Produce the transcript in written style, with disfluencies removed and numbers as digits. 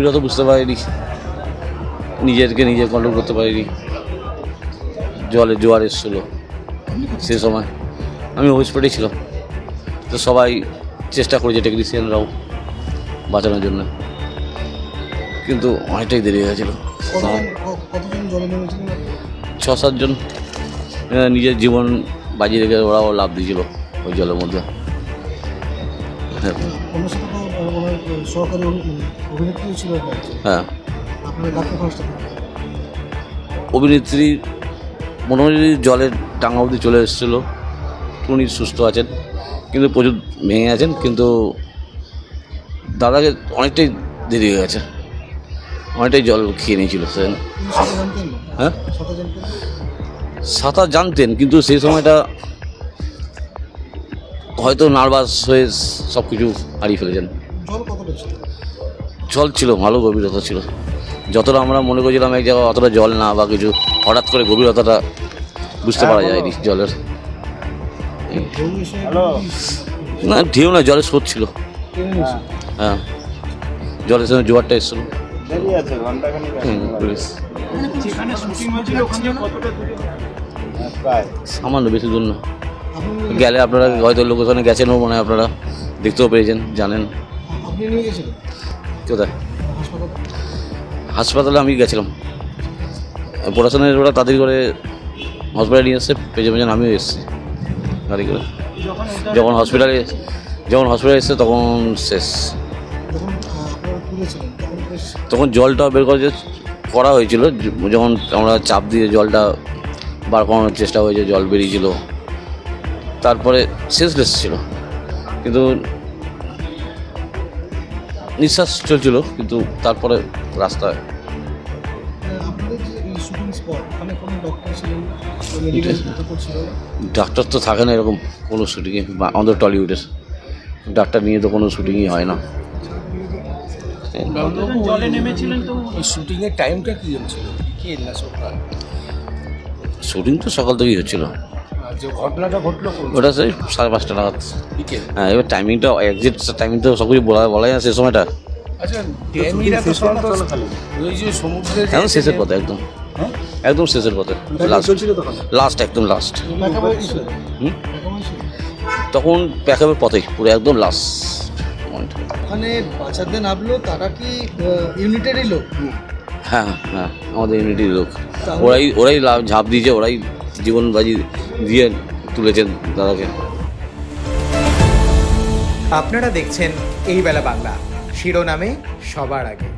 বিরত বুঝতে পারিনি, নিজেকে নিজে কন্ট্রোল করতে পারিনি। জলে জোয়ার এসেছিল সে সময়, আমি হসপিটালে ছিলাম। তো সবাই চেষ্টা করেছে, টেকনিশিয়ানরাও বাঁচানোর জন্য, কিন্তু অনেকটাই দেরি হয়ে গেছিলো। 6-7 জন নিজের জীবন বাজি রেখে ওরাও লাভ দিয়েছিল ওই জলের মধ্যে। হ্যাঁ, অভিনেত্রী মোটামুটি জলের ডাঙা অবধি চলে এসেছিলো, উনি সুস্থ আছেন, কিন্তু প্রচুর ভেঙে আছেন। কিন্তু দাদাকে অনেকটাই দেরি হয়ে গেছে, অনেকটাই জল খেয়ে নিয়েছিল সেদিন। হ্যাঁ, সাঁতার জানতেন, কিন্তু সেই সময়টা হয়তো নার্ভাস হয়ে সব কিছু হারিয়ে ফেলেছেন। জল ছিল, ভালো গভীরতা ছিল। যতটা আমরা মনে করছিলাম এক জায়গায় অতটা জল না বা কিছু, হঠাৎ করে গভীরতাটা বুঝতে পারা যায়নি জলের। না ঢেউ না, জলের স্রোত ছিল। হ্যাঁ, জলের সঙ্গে জোয়ারটা এসেছিল। সামান্য, বেশি দূর না। গেলে আপনারা হয়তো লোকেশনে গেছেনও মনে হয়, আপনারা দেখতেও পেয়েছেন, জানেন। কোথায়? হাসপাতালে আমি গেছিলাম, পড়াশোনার ওরা তাড়াতাড়ি করে হসপিটালে নিয়ে এসছে, পেছনে পেছনে আমিও এসেছি গাড়ি করে। যখন হসপিটালে এসছে তখন শেষ। তখন জলটা বের করা হয়েছিল, যখন আমরা চাপ দিয়ে জলটা বার করানোর চেষ্টা হয়েছে, জল বেরিয়েছিল। তারপরে শেষলেস ছিল, কিন্তু নিঃশ্বাস চলছিল, কিন্তু তারপরে রাস্তায় ডাক্তার তো থাকে না এরকম কোনো শুটিংয়ে, আমাদের টলিউডের ডাক্তার নিয়ে তো কোনো শুটিংই হয় না। শুটিংয়ের টাইমটা কি ছিল? শুটিং তো সকাল থেকেই হচ্ছিল, যে ঘটনাটা ঘটলো ওটা সেই 5:30 নাগাদ। হ্যাঁ, এবার টাইমিংটা এক্সাক্ট টাইমিং তো সব কিছু বলা যায় না সে সময়টা। আচ্ছা, ওই যে সমুদ্রে একদম শেষের পথে, একদম শেষের পথে, লাস্ট, একদম লাস্ট। তখন প্যাকআপের পথেই পুরো একদম লাস্ট। ওখানে বাচ্চাদের নামলো, তারা কি ইউনিটেরই লোক? হ্যাঁ হ্যাঁ, আমাদের ইউনিটির লোক। ওরাই ঝাঁপ দিয়েছে, ওরাই জীবন বাজি দিয়ে তুলেছেন দাদাকে। আপনারা দেখছেন এই বেলা বাংলা, শিরোনামে সবার আগে।